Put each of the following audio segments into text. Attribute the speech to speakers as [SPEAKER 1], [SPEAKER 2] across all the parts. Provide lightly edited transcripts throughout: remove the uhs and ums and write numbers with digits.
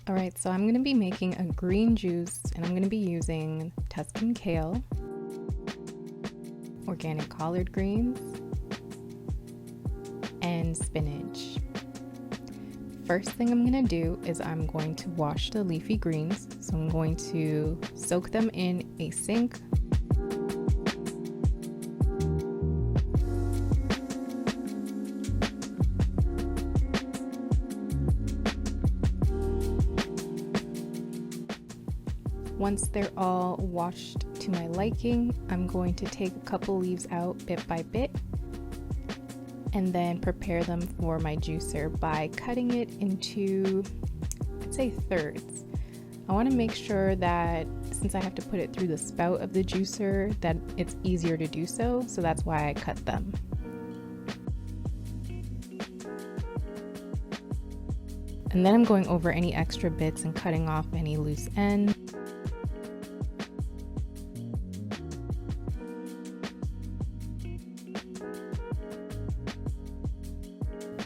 [SPEAKER 1] Alright, so I'm going to be making a green juice and I'm going to be using Tuscan kale, organic collard greens, and spinach. First thing I'm going to do is I'm going to wash the leafy greens. So I'm going to soak them in a sink. Once they're all washed to my liking, I'm going to take a couple leaves out bit by bit and then prepare them for my juicer by cutting it into, I'd say, thirds. I want to make sure that since I have to put it through the spout of the juicer, that it's easier to do so, so that's why I cut them. And then I'm going over any extra bits and cutting off any loose ends.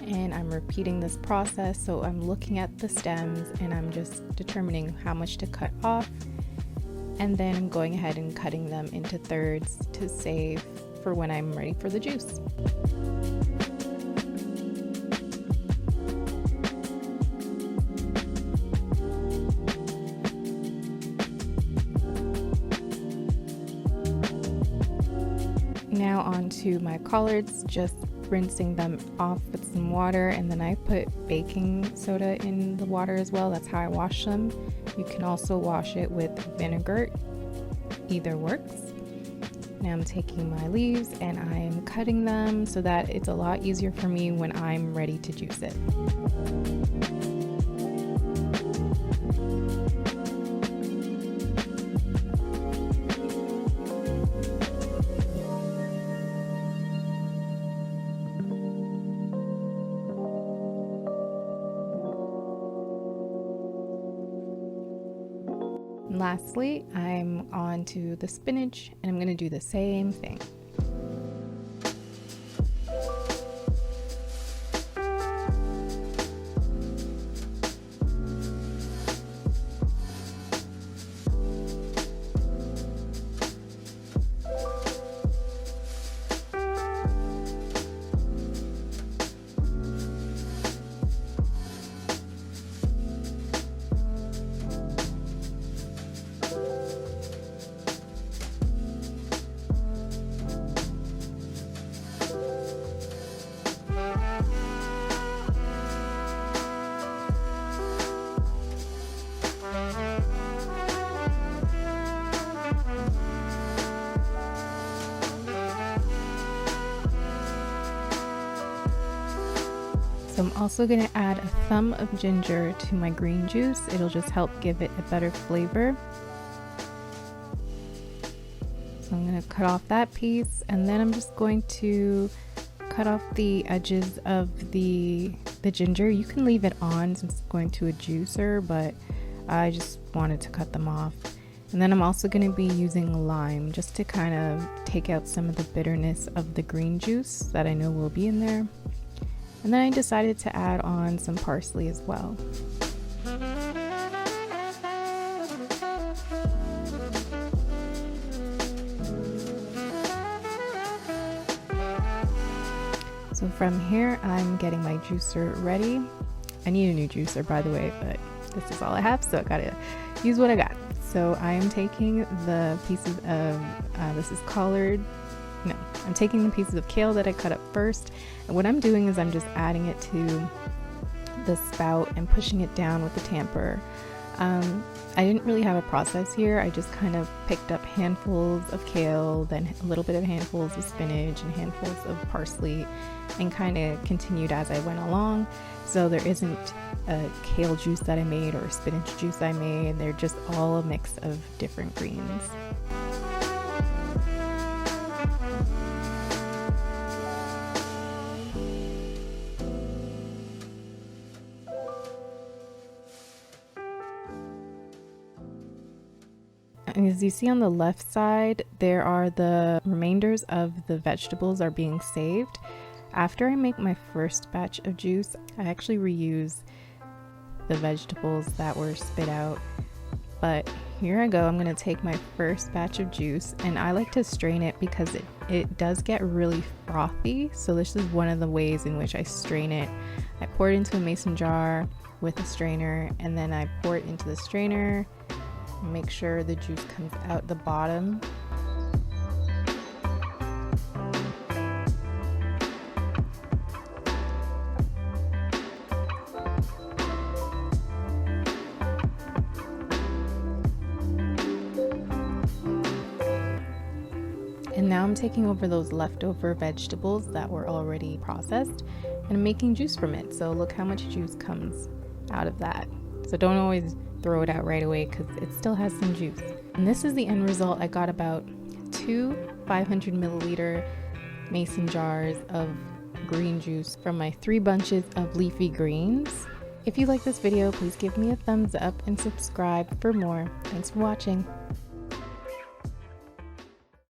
[SPEAKER 1] And I'm repeating this process, so I'm looking at the stems and I'm just determining how much to cut off, and then I'm going ahead and cutting them into thirds to save for when I'm ready for the juice. Now on to my collards, just rinsing them off with some water, and then I put baking soda in the water as well. That's how I wash them. You can also wash it with vinegar, either works. Now I'm taking my leaves and I'm cutting them so that it's a lot easier for me when I'm ready to juice it. Lastly, I'm on to the spinach and I'm going to do the same thing. So I'm also going to add a thumb of ginger to my green juice. It'll just help give it a better flavor. So I'm going to cut off that piece, and then I'm just going to cut off the edges of the ginger. You can leave it on since it's going to a juicer, but I just wanted to cut them off. And then I'm also going to be using lime just to kind of take out some of the bitterness of the green juice that I know will be in there. And then I decided to add on some parsley as well. So from here, I'm getting my juicer ready. I need a new juicer, by the way, but this is all I have, so I gotta use what I got. So I am taking the pieces of, I'm taking the pieces of kale that I cut up first, and what I'm doing is I'm just adding it to the spout and pushing it down with the tamper. I didn't really have a process here. I just kind of picked up handfuls of kale, then a little bit of handfuls of spinach and handfuls of parsley, and kind of continued as I went along. So there isn't a kale juice that I made or a spinach juice I made. They're just all a mix of different greens. As you see on the left side, there are the remainders of the vegetables are being saved. After I make my first batch of juice, I actually reuse the vegetables that were spit out. But here I go. I'm going to take my first batch of juice, and I like to strain it because it does get really frothy. So this is one of the ways in which I strain it. I pour it into a mason jar with a strainer, and then I pour it into the strainer. Make sure the juice comes out the bottom. And now I'm taking over those leftover vegetables that were already processed and I'm making juice from it. So look how much juice comes out of that. So don't always throw it out right away because it still has some juice. And this is the end result. I got about 2 500 milliliter mason jars of green juice from my 3 bunches of leafy greens. If you like this video, please give me a thumbs up and subscribe for more. Thanks for watching.